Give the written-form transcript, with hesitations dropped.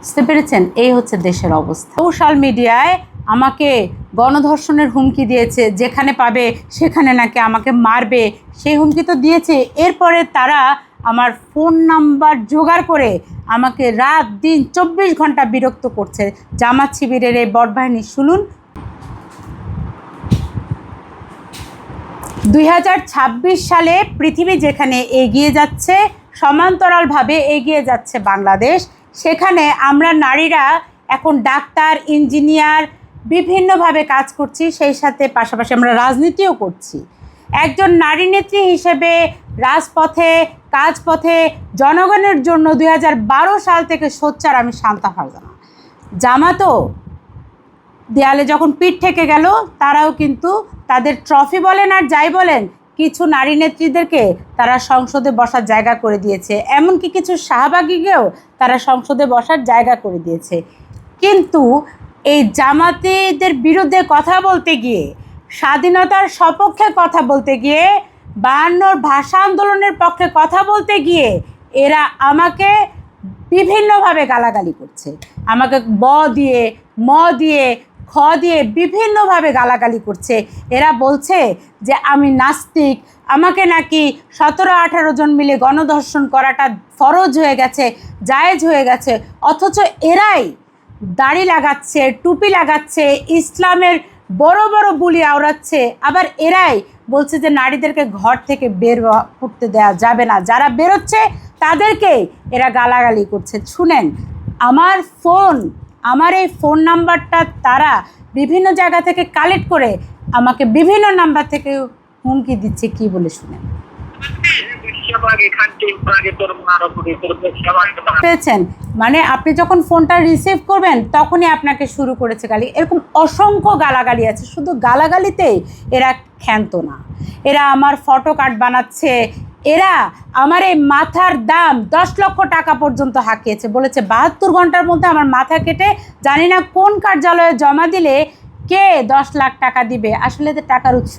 বুঝতে পেরেছেন? এই হচ্ছে দেশের অবস্থা। সোশ্যাল মিডিয়ায় আমাকে গণধর্ষণের হুমকি দিয়েছে, যেখানে পাবে সেখানে নাকি আমাকে মারবে, সেই হুমকি তো দিয়েছে। এরপরে তারা আমার ফোন নাম্বার জোগাড় করে আমাকে রাত দিন 24 ঘন্টা বিরক্ত করছে। জামাত শিবিরের এই বটবাহিনী শুনুন। 2026 সালে পৃথিবী যেখানে এগিয়ে যাচ্ছে, সমান্তরালভাবে এগিয়ে যাচ্ছে বাংলাদেশ, সেখানে আমরা নারীরা এখন ডাক্তার, ইঞ্জিনিয়ার বিভিন্নভাবে কাজ করছি, সেই সাথে পাশাপাশি আমরা রাজনীতিও করছি। একজন নারী নেত্রী হিসেবে রাজপথে, কাজপথে জনগণের জন্য 2012 সাল থেকে সোচ্চার আমি শান্তা ফারজানা। জামাতও দেয়ালে যখন পিঠ থেকে গেল, তারাও কিন্তু তাদের ট্রফি বলেন আর যাই বলেন, কিছু নারী নেত্রীদেরকে তারা সংসদে বসার জায়গা করে দিয়েছে, এমনকি কিছু শাহবাগীকেও তারা সংসদে বসার জায়গা করে দিয়েছে। কিন্তু এই জামাতিদের বিরুদ্ধে কথা বলতে গিয়ে, স্বাধীনতার সপক্ষে কথা বলতে গিয়ে, 52 ভাষা আন্দোলনের পক্ষে কথা বলতে গিয়ে এরা আমাকে বিভিন্নভাবে গালাগালি করছে। আমাকে দিয়ে, দিয়ে, দিয়ে বিভিন্নভাবে গালাগালি করছে। এরা বলছে যে আমি নাস্তিক, আমাকে নাকি 17-18 জন মিলে গণধর্ষণ করাটা ফরজ হয়ে গেছে, জায়েজ হয়ে গেছে। অথচ এরাই দাড়ি লাগাচ্ছে, টুপি লাগাচ্ছে, ইসলামের বড় বড় বুলি আওড়াচ্ছে। আবার এরাই বলছে যে নারীদেরকে ঘর থেকে বের করতে দেওয়া যাবে না, যারা বেরোচ্ছে তাদেরকে এরা গালাগালি করছে। শুনেন, আমার এই ফোন নাম্বারটা তারা বিভিন্ন জায়গা থেকে কালেক্ট করে আমাকে বিভিন্ন নাম্বার থেকে হুমকি দিচ্ছে। কি বলে শুনেন। পেয়েছেন? মানে আপনি যখন ফোনটা রিসিভ করবেন তখনই আপনাকে শুরু করেছে গালি। এরকম অসংখ্য গালাগালি আছে। শুধু গালাগালিতেই এরা ক্ষান্ত না, এরা আমার ফটো কার্ড বানাচ্ছে, এরা আমার এই মাথার দাম 10 লক্ষ টাকা পর্যন্ত হাঁকিয়েছে। বলেছে 72 ঘন্টার মধ্যে আমার মাথা কেটে জানি না কোন কার্যালয়ে জমা দিলে কে 10 লাখ টাকা দিবে। আসলে এদের টাকার উৎস